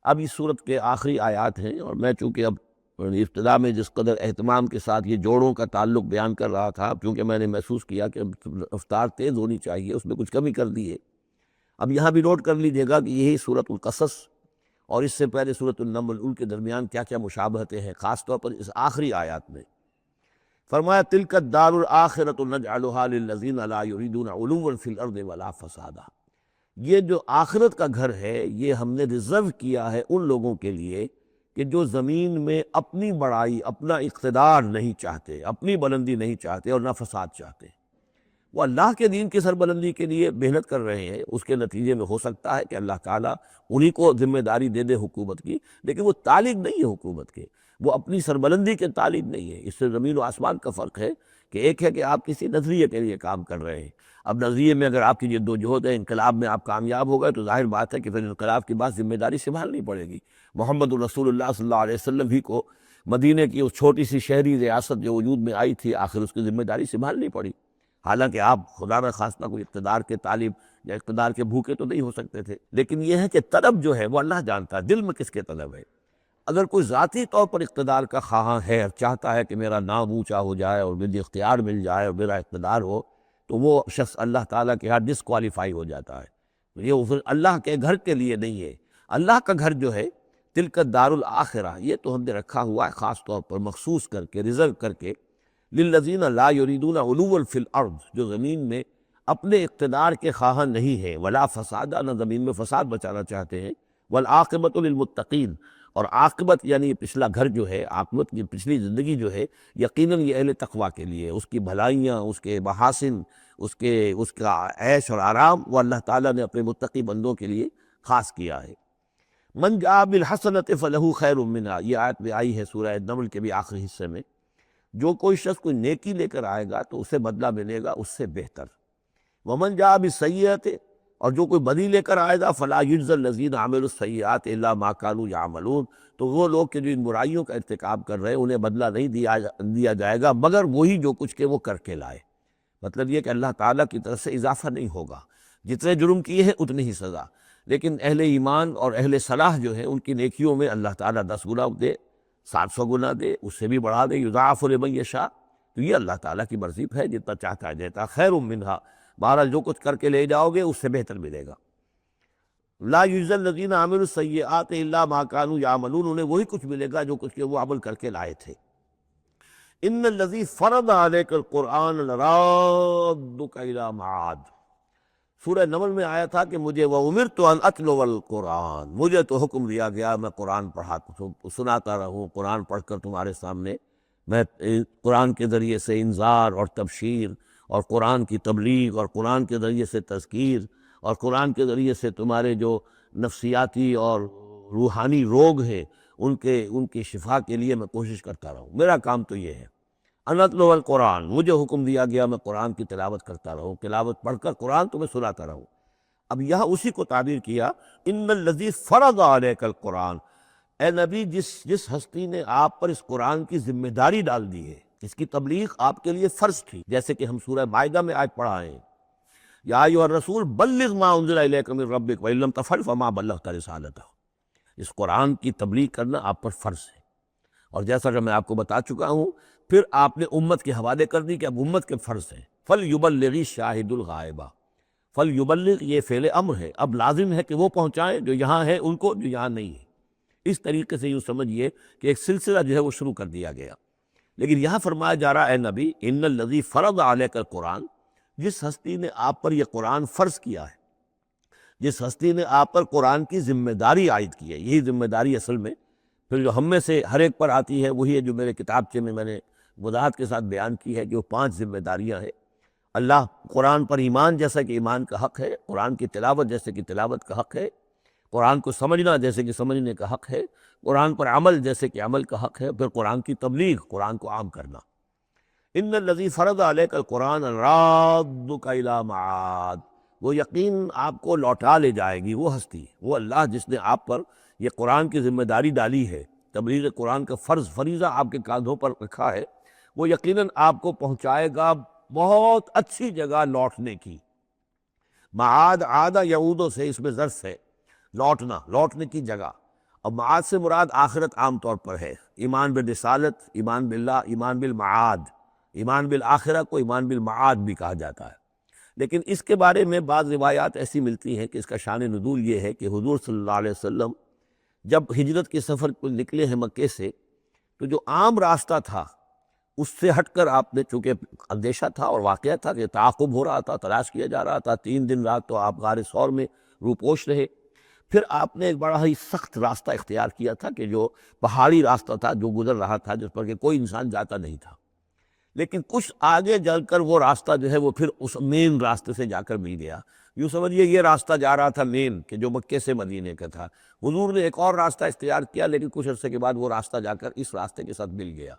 اب اس صورت کے آخری آیات ہیں، اور میں چونکہ اب ابتدا میں جس قدر اہتمام کے ساتھ یہ جوڑوں کا تعلق بیان کر رہا تھا، چونکہ میں نے محسوس کیا کہ رفتار تیز ہونی چاہیے، اس میں کچھ کمی کر دی ہے۔ اب یہاں بھی نوٹ کر لیجیے گا کہ یہی سورۃ القصص اور اس سے پہلے سورۃ النمل، ان کے درمیان کیا کیا مشابہتیں ہیں، خاص طور پر اس آخری آیات میں۔ فرمایا تلک الدار الآخرۃ نجعلھا للذین لا یریدون علوا فی الارض ولا فسادا، یہ جو آخرت کا گھر ہے یہ ہم نے ریزرو کیا ہے ان لوگوں کے لیے کہ جو زمین میں اپنی بڑائی، اپنا اقتدار نہیں چاہتے، اپنی بلندی نہیں چاہتے اور نہ فساد چاہتے۔ وہ اللہ کے دین کی سربلندی کے لیے محنت کر رہے ہیں، اس کے نتیجے میں ہو سکتا ہے کہ اللہ تعالیٰ انہی کو ذمہ داری دے دے حکومت کی، لیکن وہ طالب نہیں ہے حکومت کے، وہ اپنی سربلندی کے طالب نہیں ہے۔ اس سے زمین و آسمان کا فرق ہے کہ ایک ہے کہ آپ کسی نظریے کے لیے کام کر رہے ہیں، اب نظریے میں اگر آپ کی جد و جہد ہے، انقلاب میں آپ کامیاب ہو گئے تو ظاہر بات ہے کہ پھر انقلاب کے بعد ذمہ داری سنبھالنی پڑے گی۔ محمد رسول اللہ صلی اللہ علیہ وسلم ہی کو مدینے کی اس چھوٹی سی شہری ریاست جو وجود میں آئی تھی، آخر اس کی ذمہ داری سنبھالنی پڑی، حالانکہ آپ خدا نہ خواستہ کوئی اقتدار کے طالب یا اقتدار کے بھوکے تو نہیں ہو سکتے تھے، لیکن یہ ہے کہ طلب جو ہے وہ اللہ جانتا ہے دل میں کس کے طلب ہے۔ اگر کوئی ذاتی طور پر اقتدار کا خواہاں ہے اور چاہتا ہے کہ میرا نام اونچا ہو جائے اور مجھے اختیار مل جائے اور میرا اقتدار ہو، تو وہ شخص اللہ تعالیٰ کے ہاں ڈسکوالیفائی ہو جاتا ہے۔ یہ پھر اللہ کے گھر کے لیے نہیں ہے۔ اللہ کا گھر جو ہے تلک الدار الآخرہ، یہ تو ہم نے رکھا ہوا ہے خاص طور پر مخصوص کر کے، ریزرو کر کے، للذین لا یریدون علوا فی الارض، جو زمین میں اپنے اقتدار کے خواہاں نہیں ہے، ولا فسادا، نہ زمین میں فساد بچانا چاہتے ہیں، والعاقبۃ للمتقین، اور عاقبت یعنی پچھلا گھر جو ہے، عاقبت کی پچھلی زندگی جو ہے یقیناً یہ اہل تقویٰ کے لیے، اس کی بھلائیاں، اس کے محاسن، اس کا عیش اور آرام، وہ اللہ تعالیٰ نے اپنے متقی بندوں کے لیے خاص کیا ہے۔ من جاء بالحسنۃ فلہ خیر منہا، یہ آیت میں آئی ہے سورہ نمل کے بھی آخری حصے میں۔ جو کوئی شخص کوئی نیکی لے کر آئے گا تو اسے بدلہ ملے گا اس سے بہتر۔ ومن جاء بالسیئۃ، اور جو کوئی بدی لے کر آئے گا فلا یجزی الذین عملوا السیئات الا ما كانوا یعملون، تو وہ لوگ کہ جو ان برائیوں کا ارتکاب کر رہے ہیں انہیں بدلہ نہیں دیا جائے گا مگر وہی جو کچھ کہ وہ کر کے لائے۔ مطلب یہ کہ اللہ تعالیٰ کی طرف سے اضافہ نہیں ہوگا، جتنے جرم کیے ہیں اتنی ہی سزا، لیکن اہل ایمان اور اہل صلاح جو ہیں ان کی نیکیوں میں اللہ تعالیٰ 10 گنا دے، 700 گنا دے، اس سے بھی بڑھا دے، یضاعف لمن یشاء، تو یہ اللہ تعالیٰ کی مرضی ہے، جتنا چاہتا ہے دیتا، خیر منہا، بہرحال جو کچھ کر کے لے جاؤ گے اس سے بہتر ملے گا۔ لا یجزی الذین عملوا السیئات الا ما كانوا یعملون، انہیں وہی کچھ ملے گا جو کچھ کہ وہ عمل کر کے لائے تھے۔ ان الذی فرض علیک القرآن لرادک الی معاد، سورہ نمل میں آیا تھا کہ مجھے وَأُمِرْتُ أَنْ أَتْلُوَ الْقُرْآنَ، مجھے تو حکم دیا گیا میں قرآن سناتا رہوں، قرآن پڑھ کر تمہارے سامنے میں قرآن کے ذریعے سے انذار اور تبشیر اور قرآن کی تبلیغ اور قرآن کے ذریعے سے تذکیر اور قرآن کے ذریعے سے تمہارے جو نفسیاتی اور روحانی روگ ہیں ان کی شفا کے لیے میں کوشش کرتا رہوں، میرا کام تو یہ ہے۔ ان اتلو القرآن، مجھے حکم دیا گیا میں قرآن کی تلاوت کرتا رہوں، تلاوت پڑھ کر قرآن تمہیں سناتا رہوں۔ اب یہاں اسی کو تعبیر کیا، ان الذی فرض علیک القرآن، اے نبی جس ہستی نے آپ پر اس قرآن کی ذمہ داری ڈال دی ہے، اس کی تبلیغ آپ کے لیے فرض تھی، جیسے کہ ہم سورہ مائدہ میں آج پڑھا ہے، یا ایھا الرسول بلغ ما انزل الیک من ربک وان لم تفعل فما بلغت رسالتہ، اس قرآن کی تبلیغ کرنا آپ پر فرض ہے۔ اور جیسا کہ میں آپ کو بتا چکا ہوں، پھر آپ نے امت کے حوالے کر دی کہ اب امت کے فرض ہے۔ فَلْيُبَلِّغِ الشَّاهِدُ الْغَائِبَ، فَلْيُبَلِّغ یہ فعل امر ہے، اب لازم ہے کہ وہ پہنچائیں جو یہاں ہے ان کو، جو یہاں نہیں ہے۔ اس طریقے سے یوں سمجھیے کہ ایک سلسلہ جو ہے وہ شروع کر دیا گیا۔ لیکن یہاں فرمایا جا رہا ہے، اے نبی ان الذی فرض علیک القرآن، جس ہستی نے آپ پر یہ قرآن فرض کیا ہے، جس ہستی نے آپ پر قرآن کی ذمہ داری عائد کی ہے، یہی ذمہ داری اصل میں پھر جو ہم میں سے ہر ایک پر آتی ہے وہی ہے جو میرے کتابچے میں میں نے وضاحت کے ساتھ بیان کی ہے کہ وہ 5 ذمہ داریاں ہیں۔ اللہ قرآن پر ایمان جیسا کہ ایمان کا حق ہے، قرآن کی تلاوت جیسے کہ تلاوت کا حق ہے، قرآن کو سمجھنا جیسے کہ سمجھنے کا حق ہے، قرآن پر عمل جیسے کہ عمل کا حق ہے، پھر قرآن کی تبلیغ، قرآن کو عام کرنا۔ ان الذی فرض علیک القرآن رادک الی معاد، وہ یقین آپ کو لوٹا لے جائے گی، وہ ہستی، وہ اللہ جس نے آپ پر یہ قرآن کی ذمہ داری ڈالی ہے، تبلیغ قرآن کا فریضہ آپ کے کاندھوں پر رکھا ہے، وہ یقیناً آپ کو پہنچائے گا بہت اچھی جگہ لوٹنے کی۔ معاد عادہ یعودو سے، اس میں ظرف ہے، لوٹنا، لوٹنے کی جگہ۔ اور معاد سے مراد آخرت عام طور پر ہے، ایمان بالرسالت، ایمان باللہ، ایمان بالمعاد، ایمان بالآخرہ کو ایمان بالمعاد بھی کہا جاتا ہے۔ لیکن اس کے بارے میں بعض روایات ایسی ملتی ہیں کہ اس کا شان نزول یہ ہے کہ حضور صلی اللہ علیہ وسلم جب ہجرت کے سفر کو نکلے ہیں مکے سے، تو جو عام راستہ تھا اس سے ہٹ کر آپ نے، چونکہ اندیشہ تھا اور واقعہ تھا کہ تعاقب ہو رہا تھا، تلاش کیا جا رہا تھا، 3 دن رات تو آپ غار ثور میں روپوش رہے، پھر آپ نے ایک بڑا ہی سخت راستہ اختیار کیا تھا کہ جو پہاڑی راستہ تھا جو گزر رہا تھا، جس پر کہ کوئی انسان جاتا نہیں تھا، لیکن کچھ آگے جل کر وہ راستہ جو ہے وہ پھر اس مین راستے سے جا کر مل گیا۔ یوں سمجھیے یہ راستہ جا رہا تھا مین، کہ جو مکے سے مدینے کا تھا، حضور نے ایک اور راستہ اختیار کیا، لیکن کچھ عرصے کے بعد وہ راستہ جا کر اس راستے کے ساتھ مل گیا۔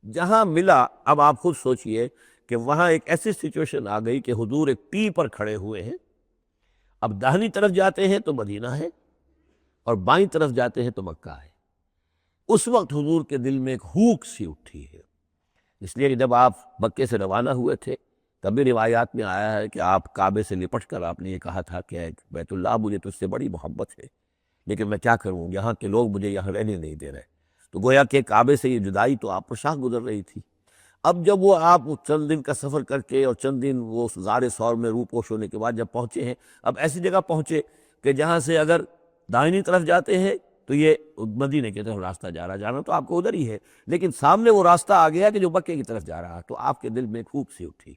جہاں ملا، اب آپ خود سوچئے کہ وہاں ایک ایسی سچویشن آ گئی کہ حضور ایک ٹی پر کھڑے ہوئے ہیں، اب داہنی طرف جاتے ہیں تو مدینہ ہے اور بائیں طرف جاتے ہیں تو مکہ ہے۔ اس وقت حضور کے دل میں ایک ہوک سی اٹھی ہے، اس لیے کہ جب آپ مکے سے روانہ ہوئے تھے تب بھی روایات میں آیا ہے کہ آپ کعبے سے لپٹ کر آپ نے یہ کہا تھا کہ بیت اللہ مجھے تجھ سے بڑی محبت ہے، لیکن میں کیا کروں، یہاں کے لوگ مجھے یہاں رہنے نہیں دے رہے۔ تو گویا کہ کعبے سے یہ جدائی تو آپ پر شاق گزر رہی تھی۔ اب جب وہ آپ چند دن کا سفر کر کے اور چند دن وہ غار ثور میں روپوش ہونے کے بعد جب پہنچے ہیں، اب ایسی جگہ پہنچے کہ جہاں سے اگر دائنی طرف جاتے ہیں تو یہ مدینے کی طرف راستہ جانا تو آپ کو ادھر ہی ہے، لیکن سامنے وہ راستہ آ گیا کہ جو مکے کی طرف جا رہا، تو آپ کے دل میں ایک خوب سی اٹھی۔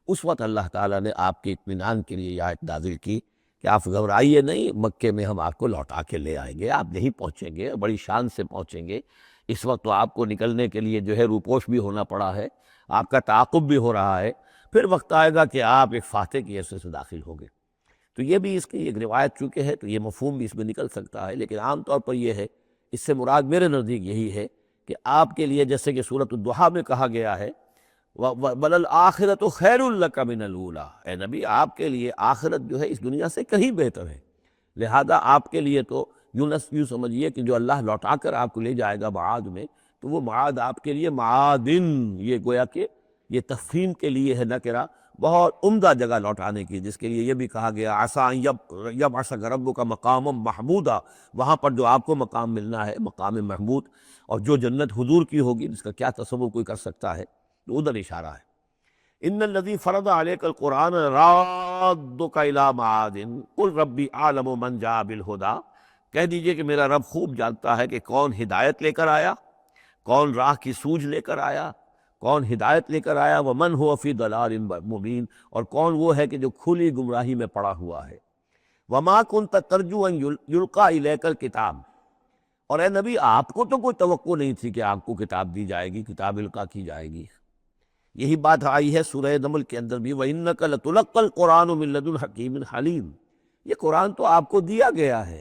اس وقت اللہ تعالیٰ نے آپ کے اطمینان کے لیے یہ آیت نازل کی کہ آپ گھبرائیے نہیں، مکے میں ہم آپ کو لوٹا کے لے آئیں گے، آپ یہیں پہنچیں گے، بڑی شان سے پہنچیں گے۔ اس وقت تو آپ کو نکلنے کے لیے جو ہے روپوش بھی ہونا پڑا ہے، آپ کا تعاقب بھی ہو رہا ہے، پھر وقت آئے گا کہ آپ ایک فاتح کی حیثیت سے داخل ہوں گے۔ تو یہ بھی اس کی ایک روایت چونکہ ہے تو یہ مفہوم بھی اس میں نکل سکتا ہے، لیکن عام طور پر یہ ہے، اس سے مراد میرے نزدیک یہی ہے کہ آپ کے لیے جیسے کہ سورۃ الضحیٰ میں کہا گیا ہے وَلَلْآخِرَةُ خَيْرٌ لَكَ مِنَ الْأُولَىٰ، اے نبی آپ کے لیے آخرت جو ہے اس دنیا سے کہیں بہتر ہے، لہذا آپ کے لیے تو یوں سمجھیے کہ جو اللہ لوٹا کر آپ کو لے جائے گا معاد میں، تو وہ معاد آپ کے لیے معادن، یہ گویا کہ یہ تفہیم کے لیے ہے نکرہ، بہت عمدہ جگہ لوٹانے کی، جس کے لیے یہ بھی کہا گیا عسیٰ ان یبعثک ربک مقاما محمودا، وہاں پر جو آپ کو مقام ملنا ہے مقام محمود، اور جو جنت حضور کی ہوگی جس کا کیا تصور کوئی کر سکتا ہے، تو ادھر اشارہ ہے۔ ان الذی فرض علیک القرآن رادک الی معاد قل ربی اعلم من جاء بالہدی، کہہ دیجئے کہ میرا رب خوب جانتا ہے کہ کون ہدایت لے کر آیا، کون راہ کی سوجھ لے کر آیا، کون ہدایت لے کر آیا، ومن هو فی ضلال مبین، اور کون وہ ہے کہ جو کھلی گمراہی میں پڑا ہوا ہے۔ وما کنت ترجو ان یلقی الیک الکتاب، اور اے نبی آپ کو تو کوئی توقع نہیں تھی کہ آپ کو کتاب دی جائے گی، کتاب القا کی جائے گی۔ یہی بات آئی ہے سورہ نمل کے اندر بھی وَإِنَّكَ لَتُلَقَّى الْقُرْآنُ مِن لَدُنْ حَكِيمٍ حَلِيمٍ، یہ قرآن تو آپ کو دیا گیا ہے،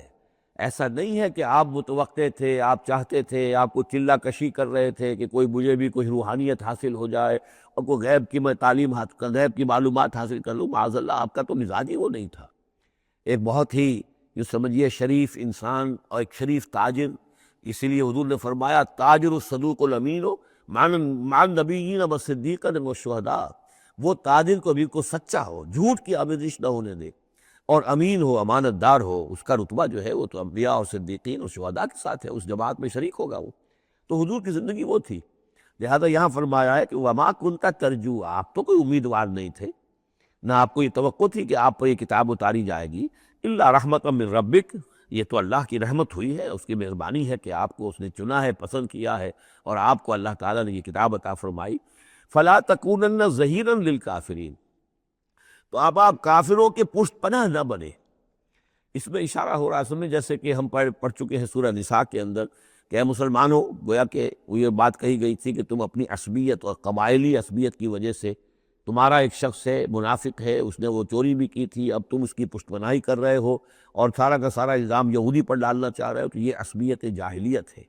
ایسا نہیں ہے کہ آپ متوقع تھے، آپ چاہتے تھے، آپ کو چلہ کشی کر رہے تھے کہ کوئی مجھے بھی کوئی روحانیت حاصل ہو جائے اور کوئی غیب کی میں تعلیم غیب کی معلومات حاصل کر لوں، معاذ اللہ آپ کا تو مزاج ہی وہ نہیں تھا۔ ایک بہت ہی جو سمجھیے شریف انسان اور ایک شریف تاجر، اسی لیے حضور نے فرمایا تاجر الصدوق الامین مع النبیین والصدیقین والشہداء، وہ تاجر کو بھی کو سچا ہو، جھوٹ کی آمیزش نہ ہونے دے، اور امین ہو، امانت دار ہو، اس کا رتبہ جو ہے وہ تو انبیاء اور صدیقین اور شہداء کے ساتھ ہے، اس جماعت میں شریک ہوگا وہ۔ تو حضور کی زندگی وہ تھی، لہذا یہاں فرمایا ہے کہ وما کنت ترجو، آپ تو کوئی امیدوار نہیں تھے، نہ آپ کو یہ توقع تھی کہ آپ پر یہ کتاب اتاری جائے گی، الا رحمۃ من ربک، یہ تو اللہ کی رحمت ہوئی ہے، اس کی مہربانی ہے کہ آپ کو اس نے چنا ہے، پسند کیا ہے، اور آپ کو اللہ تعالیٰ نے یہ کتاب عطا فرمائی۔ فلا تکونن ظہیرا للکافرین، تو اب آپ کافروں کے پشت پناہ نہ بنے۔ اس میں اشارہ ہو رہا ہے سمجھے، جیسے کہ ہم پڑھ چکے ہیں سورہ نساء کے اندر کہ اے مسلمانوں، گویا کہ یہ بات کہی گئی تھی کہ تم اپنی عصبیت اور قبائلی عصبیت کی وجہ سے، تمہارا ایک شخص ہے منافق ہے، اس نے وہ چوری بھی کی تھی، اب تم اس کی پشت پناہی کر رہے ہو اور سارا کا سارا الزام یہودی پر ڈالنا چاہ رہے ہو، تو یہ عصبیت جاہلیت ہے۔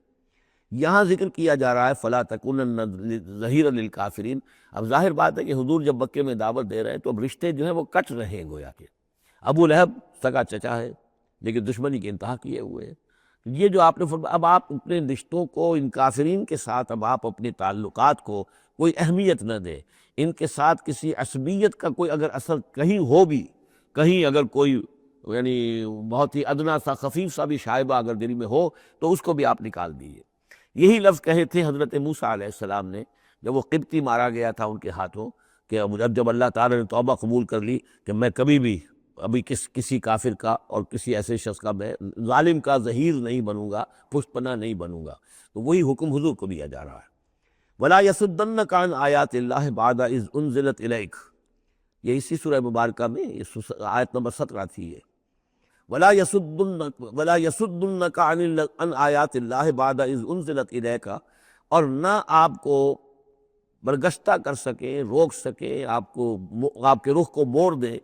یہاں ذکر کیا جا رہا ہے فلا تکونن ظہیرا للکافرین، اب ظاہر بات ہے کہ حضور جب مکے میں دعوت دے رہے ہیں تو اب رشتے جو ہیں وہ کٹ رہے ہیں، گویا کہ ابو لہب سگا چچا ہے لیکن دشمنی کے انتہا کیے ہوئے ہیں۔ یہ جو آپ نے فرمایا، اب آپ اپنے رشتوں کو ان کافرین کے ساتھ، اب آپ اپنے تعلقات کو کوئی اہمیت نہ دیں، ان کے ساتھ کسی عصبیت کا کوئی اگر اثر کہیں ہو بھی، کہیں اگر کوئی یعنی بہت ہی ادنا سا خفیف سا بھی شائبہ اگر دل میں ہو تو اس کو بھی آپ نکال دیجیے۔ یہی لفظ کہے تھے حضرت موسیٰ علیہ السلام نے جب وہ قبطی مارا گیا تھا ان کے ہاتھوں، کہ اب جب اللہ تعالیٰ نے توبہ قبول کر لی کہ میں کبھی بھی ابھی کسی کافر کا اور کسی ایسے شخص کا، میں ظالم کا ظہیر نہیں بنوں گا، پشت پناہ نہیں بنوں گا، تو وہی حکم حضور کو دیا جا رہا ہے۔ وَلَا يَصُدَّنَّكَ عَنْ آيَاتِ اللَّهِ بَعْدَ إِذْ أُنزِلَتْ إِلَيْكَ، یہ اسی سورہ مبارکہ میں آیت نمبر 17 تھی یہ۔ وَلَا يَصُدُّنَّكَ عَنْ آيَاتِ اللَّهِ بَعْدَ إِذْ أُنزِلَتْ إِلَيْكَ، اور نہ آپ کو برگشتہ کر سکیں، روک سکیں، آپ کے رخ کو موڑ دیں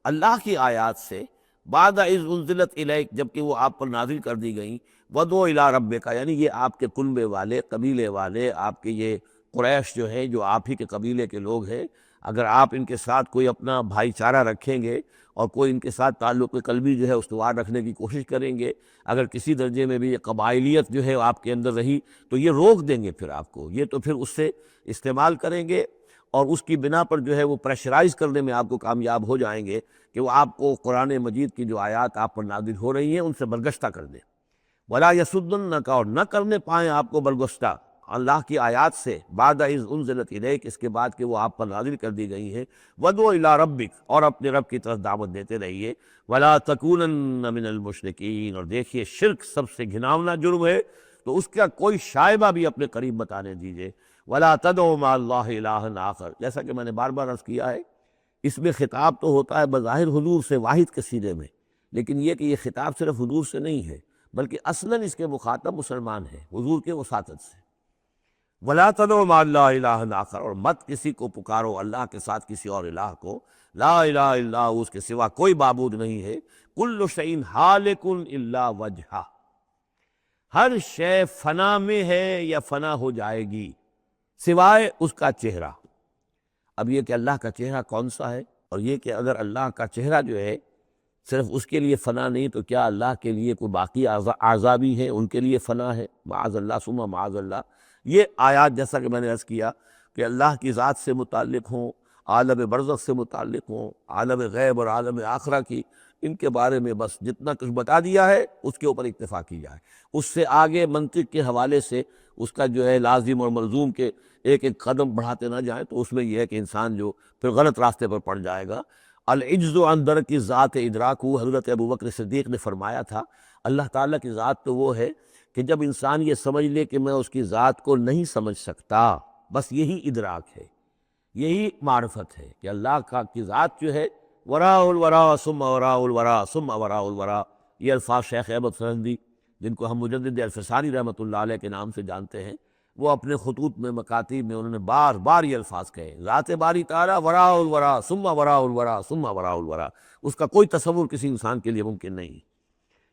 اللہ کی آیات سے، بعد اذ انزلت الیک، جبکہ وہ آپ پر نازل کر دی گئیں، ودعو الی ربک، یعنی یہ آپ کے کنبے والے، قبیلے والے، آپ کے یہ قریش جو ہیں، جو آپ ہی کے قبیلے کے لوگ ہیں، اگر آپ ان کے ساتھ کوئی اپنا بھائی چارہ رکھیں گے اور کوئی ان کے ساتھ تعلق قلبی جو ہے استوار رکھنے کی کوشش کریں گے، اگر کسی درجے میں بھی یہ قبائلیت جو ہے آپ کے اندر رہی تو یہ روک دیں گے، پھر آپ کو یہ تو پھر اس سے استعمال کریں گے اور اس کی بنا پر جو ہے وہ پریشرائز کرنے میں آپ کو کامیاب ہو جائیں گے کہ وہ آپ کو قرآن مجید کی جو آیات آپ پر نازل ہو رہی ہیں ان سے برگشتہ کر دیں۔ ولا یصدنک، اور نہ کرنے پائیں آپ کو برگشتہ اللہ کی آیات سے، بعد اذ انزلت الیک، اس کے بعد کہ وہ آپ پر نازل کر دی گئی ہیں، ودعو الی ربک، اور اپنے رب کی طرف دعوت دیتے رہیے، ولا تکونن من المشرکین، اور دیکھیے شرک سب سے گھناؤنا جرم ہے تو اس کا کوئی شائبہ بھی اپنے قریب بتانے دیجیے۔ ولا تدعوا مع اللہ الہا آخر، جیسا کہ میں نے بار بار عرض کیا ہے، اس میں خطاب تو ہوتا ہے بظاہر حضور سے واحد کے سیرے میں، لیکن یہ کہ یہ خطاب صرف حضور سے نہیں ہے بلکہ اصلاً اس کے مخاطب مسلمان ہیں حضور کے وساطت سے۔ ولا تدعوا مع اللہ الہا آخر، اور مت کسی کو پکارو اللہ کے ساتھ کسی اور الہ کو، لا الہ الا ہو، اس کے سوا کوئی معبود نہیں ہے، کل شیء ہالک الا وجہہ، ہر شے فنا میں ہے یا فنا ہو جائے گی سوائے اس کا چہرہ۔ اب یہ کہ اللہ کا چہرہ کون سا ہے، اور یہ کہ اگر اللہ کا چہرہ جو ہے صرف اس کے لیے فنا نہیں تو کیا اللہ کے لیے کوئی باقی اعضاء بھی ہیں، ان کے لیے فنا ہے؟ معاذ اللہ ثم معاذ اللہ۔ یہ آیات جیسا کہ میں نے عرض کیا کہ اللہ کی ذات سے متعلق ہوں، عالم برزخ سے متعلق ہوں، عالم غیب اور عالم آخرہ کی، ان کے بارے میں بس جتنا کچھ بتا دیا ہے اس کے اوپر اکتفا کی جائے، اس سے آگے منطق کے حوالے سے اس کا جو ہے لازم اور ملزوم کے ایک ایک قدم بڑھاتے نہ جائیں تو اس میں یہ ہے کہ انسان جو پھر غلط راستے پر پڑ جائے گا۔ العجز عن درک ذات ادراک، حضرت ابوبکر صدیق نے فرمایا تھا اللہ تعالیٰ کی ذات تو وہ ہے کہ جب انسان یہ سمجھ لے کہ میں اس کی ذات کو نہیں سمجھ سکتا، بس یہی ادراک ہے، یہی معرفت ہے کہ اللہ کی ذات جو ہے وراء الورا ثم وراء الورا ثم وراء الورا، یہ الفاظ شیخ احمد سرہندی جن کو ہم مجدد الفسانی رحمۃ اللہ علیہ کے نام سے جانتے ہیں، وہ اپنے خطوط میں مکاتیب میں انہوں نے بار بار یہ الفاظ کہے، ذات باری تعالیٰ وراء الورا ثم وراء الورا ثم وراء الورا، اس کا کوئی تصور کسی انسان کے لیے ممکن نہیں،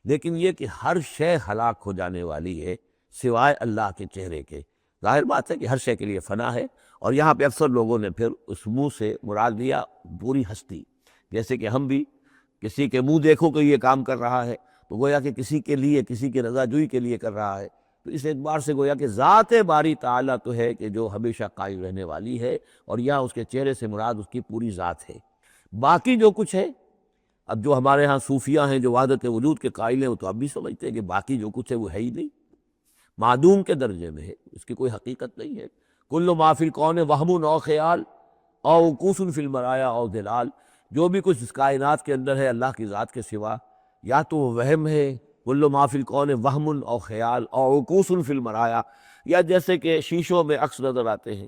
لیکن یہ کہ ہر شے ہلاک ہو جانے والی ہے سوائے اللہ کے چہرے کے۔ ظاہر بات ہے کہ ہر شے کے لیے فنا ہے، اور یہاں پہ اکثر لوگوں نے پھر اس منہ سے مراد لیا پوری ہستی، جیسے کہ ہم بھی کسی کے منہ دیکھو کہ یہ کام کر رہا ہے تو گویا کہ کسی کے لیے، کسی کی رضا جوئی کے لیے کر رہا ہے، تو اس اعتبار سے گویا کہ ذات باری تعالیٰ تو ہے کہ جو ہمیشہ قائم رہنے والی ہے، اور یہاں اس کے چہرے سے مراد اس کی پوری ذات ہے۔ باقی جو کچھ ہے، اب جو ہمارے ہاں صوفیہ ہیں جو وحدت وجود کے قائل ہیں وہ تو اب بھی سمجھتے ہیں کہ باقی جو کچھ ہے وہ ہے ہی نہیں، معدوم کے درجے میں ہے، اس کی کوئی حقیقت نہیں ہے۔ کل ما فی الکون وہم او خیال او وقوف فی المرایا او دلال، جو بھی کچھ اس کائنات کے اندر ہے اللہ کی ذات کے سوا یا تو وہ وہم ہے، کل ما فی الکون وہم او خیال او وقوف فی المرایا، یا جیسے کہ شیشوں میں عکس نظر آتے ہیں،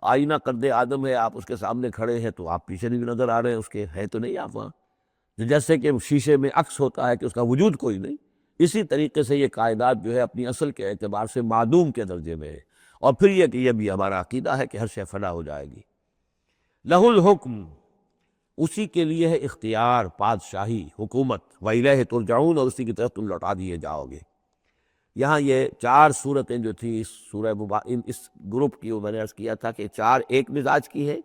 آئینہ قد آدم ہے، آپ اس کے سامنے کھڑے ہیں تو آپ پیچھے بھی نظر آ رہے ہیں اس کے، ہے تو نہیں آپ وہاں، جیسے کہ شیشے میں عکس ہوتا ہے کہ اس کا وجود کوئی نہیں، اسی طریقے سے یہ کائنات جو ہے اپنی اصل کے اعتبار سے معدوم کے درجے میں ہے۔ اور پھر یہ کہ یہ بھی ہمارا عقیدہ ہے کہ ہر شے فنا ہو جائے گی۔ لہ الحکم، اسی کے لیے ہے اختیار، بادشاہی، حکومت، وَإِلَيْهِ تُرْجَعُونَ، اور اسی کی طرف تم لوٹا دیے جاؤ گے۔ یہاں یہ چار صورتیں جو تھیں اس سورہ اس گروپ کی، وہ میں نے عرض کیا تھا کہ چار ایک مزاج کی ہے،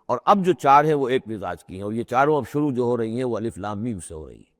اور اب جو چار ہیں وہ ایک مزاج کی ہیں، اور یہ چاروں اب شروع جو ہو رہی ہیں وہ الف لام میم سے ہو رہی ہیں۔